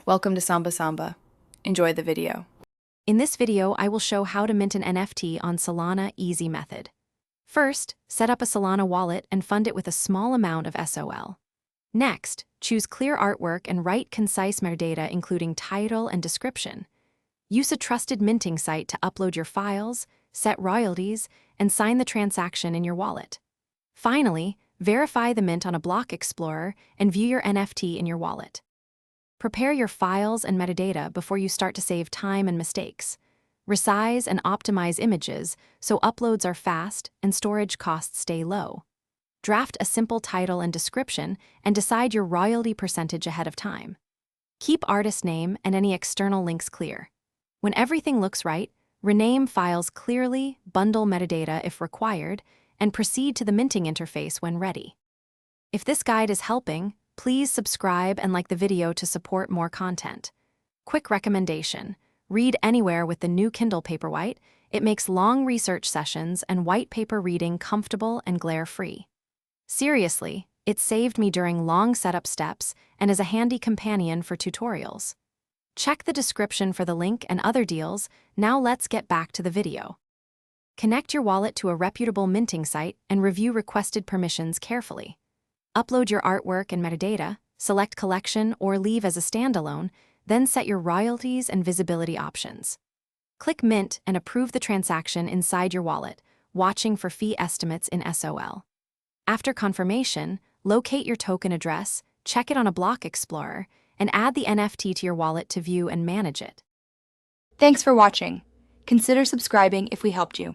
Welcome to Samba Samba. Enjoy the video. In this video, I will show how to mint an NFT on Solana easy method. First, set up a Solana wallet and fund it with a small amount of SOL. Next, choose clear artwork and write concise metadata including title and description. Use a trusted minting site to upload your files, set royalties, and sign the transaction in your wallet. Finally, verify the mint on a block explorer and view your NFT in your wallet. Prepare your files and metadata before you start to save time and mistakes. Resize and optimize images so uploads are fast and storage costs stay low. Draft a simple title and description and decide your royalty percentage ahead of time. Keep artist name and any external links clear. When everything looks right, rename files clearly, bundle metadata if required, and proceed to the minting interface when ready. If this guide is helping, please subscribe and like the video to support more content. Quick recommendation: read anywhere with the new Kindle Paperwhite. It makes long research sessions and white paper reading comfortable and glare-free. Seriously, it saved me during long setup steps and is a handy companion for tutorials. Check the description for the link and other deals. Now let's get back to the video. Connect your wallet to a reputable minting site and review requested permissions carefully. Upload your artwork and metadata, select collection or leave as a standalone, then set your royalties and visibility options. Click Mint and approve the transaction inside your wallet, watching for fee estimates in SOL. After confirmation, locate your token address, check it on a block explorer, and add the NFT to your wallet to view and manage it. Thanks for watching. Consider subscribing if we helped you.